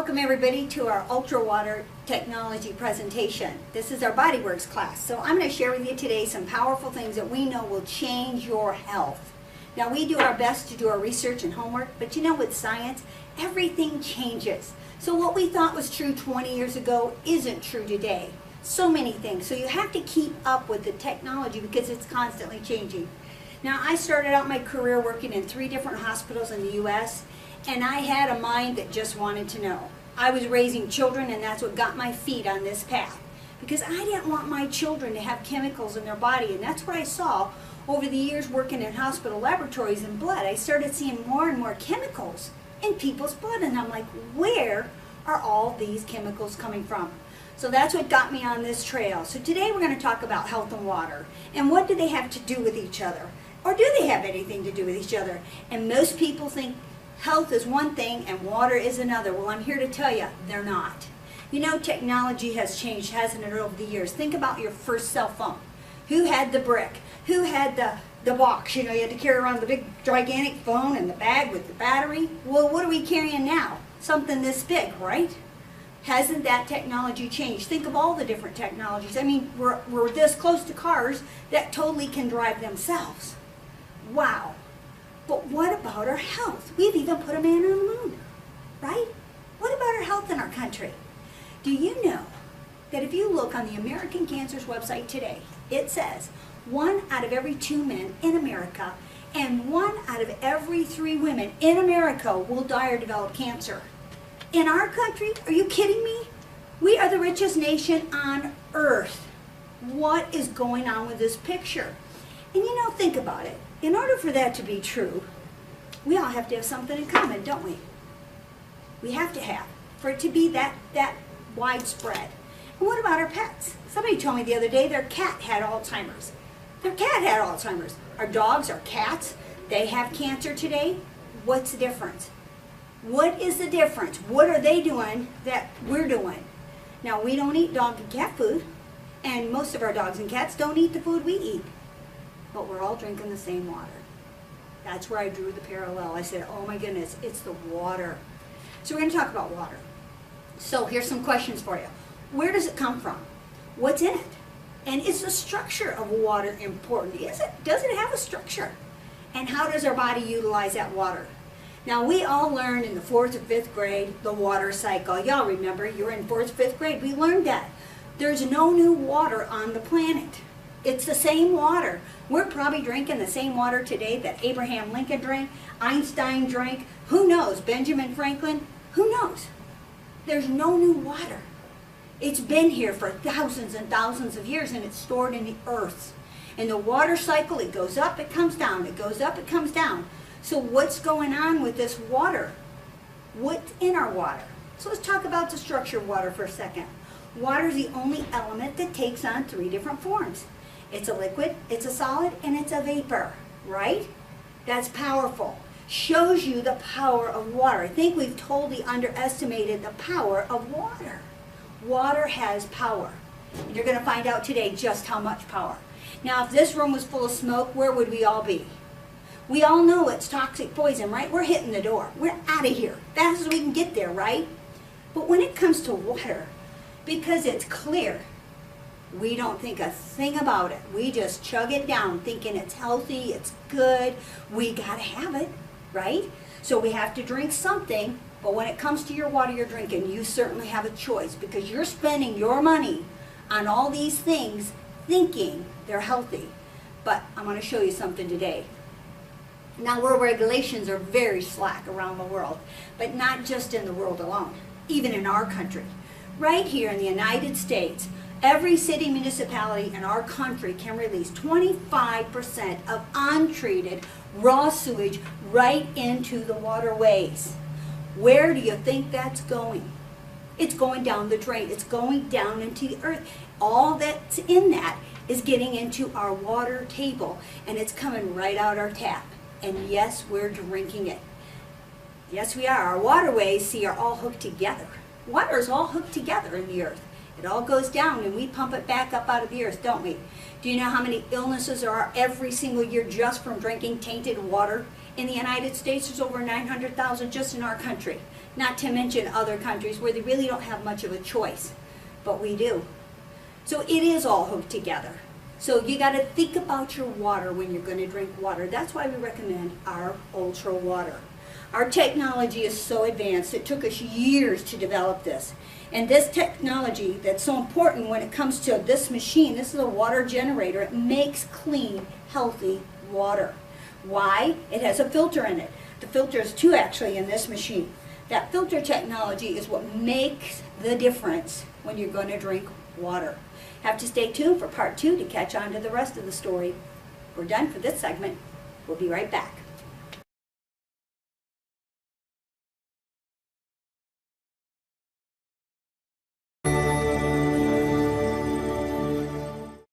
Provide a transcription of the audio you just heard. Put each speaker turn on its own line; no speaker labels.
Welcome everybody to our Ultra Water Technology presentation. This is our BodyWorks class. So I'm going to share with you today some powerful things that we know will change your health. Now we do our best to do our research and homework, but you know with science, everything changes. So what we thought was true 20 years ago isn't true today. So many things. So you have to keep up with the technology because it's constantly changing. Now I started out my career working in 3 different hospitals in the U.S. and I had a mind that just wanted to know. I was raising children and that's what got my feet on this path. Because I didn't want my children to have chemicals in their body, and that's what I saw over the years working in hospital laboratories and blood. I started seeing more and more chemicals in people's blood, and I'm like, where are all these chemicals coming from? So that's what got me on this trail. So today we're going to talk about health and water, and what do they have to do with each other? Or do they have anything to do with each other? And most people think health is one thing and water is another. Well, I'm here to tell you, they're not. You know, technology has changed, hasn't it, over the years? Think about your first cell phone. Who had the brick? Who had the box? You know, you had to carry around the big, gigantic phone and the bag with the battery. Well, what are we carrying now? Something this big, right? Hasn't that technology changed? Think of all the different technologies. I mean, we're this close to cars that totally can drive themselves. Wow. But what about our health? We've even put a man on the moon, right? What about our health in our country? Do you know that if you look on the American Cancer's website today, it says 1 out of every 2 men in America and 1 out of every 3 women in America will die or develop cancer. In our country, are you kidding me? We are the richest nation on earth. What is going on with this picture? And you know, think about it. In order for that to be true, we all have to have something in common, don't we? We have to have, for it to be that widespread. And what about our pets? Somebody told me the other day their cat had Alzheimer's. Their cat had Alzheimer's. Our dogs, our cats, they have cancer today. What's the difference? What is the difference? What are they doing that we're doing? Now, we don't eat dog and cat food, and most of our dogs and cats don't eat the food we eat. But we're all drinking the same water. That's where I drew the parallel. I said, oh my goodness, it's the water. So we're going to talk about water. So here's some questions for you. Where does it come from? What's in it? And is the structure of water important? Does it have a structure? And how does our body utilize that water? Now we all learned in the 4th or 5th grade the water cycle. Y'all remember, you were in 4th, 5th grade. We learned that. There's no new water on the planet. It's the same water. We're probably drinking the same water today that Abraham Lincoln drank, Einstein drank, who knows, Benjamin Franklin, who knows? There's no new water. It's been here for thousands and thousands of years, and it's stored in the earth. In the water cycle, it goes up, it comes down, it goes up, it comes down. So what's going on with this water? What's in our water? So let's talk about the structure of water for a second. Water is the only element that takes on 3 different forms. It's a liquid, it's a solid, and it's a vapor, right? That's powerful. Shows you the power of water. I think we've totally underestimated the power of water. Water has power. And you're going to find out today just how much power. Now, if this room was full of smoke, where would we all be? We all know it's toxic poison, right? We're hitting the door. We're out of here. Fast as we can get there, right? But when it comes to water, because it's clear, we don't think a thing about it. We just chug it down thinking it's healthy, it's good, we gotta have it, right? So we have to drink something, but when it comes to your water you're drinking, you certainly have a choice because you're spending your money on all these things thinking they're healthy. But I'm gonna show you something today. Now, world regulations are very slack around the world, but not just in the world alone, even in our country. Right here in the United States, every city municipality in our country can release 25% of untreated raw sewage right into the waterways. Where do you think that's going? It's going down the drain. It's going down into the earth. All that's in that is getting into our water table, and it's coming right out our tap. And yes, we're drinking it. Yes, we are. Our waterways, see, are all hooked together. Water is all hooked together in the earth. It all goes down and we pump it back up out of the earth, don't we? Do you know how many illnesses there are every single year just from drinking tainted water? In the United States, there's over 900,000 just in our country. not to mention other countries where they really don't have much of a choice, but we do. So it is all hooked together. So you got to think about your water when you're going to drink water. That's why we recommend our Ultra Water. Our technology is so advanced, it took us years to develop this. And this technology that's so important when it comes to this machine, this is a water generator, it makes clean, healthy water. Why? It has a filter in it. The filter is two actually in this machine. That filter technology is what makes the difference when you're going to drink water. Have to stay tuned for part 2 to catch on to the rest of the story. We're done for this segment. We'll be right back.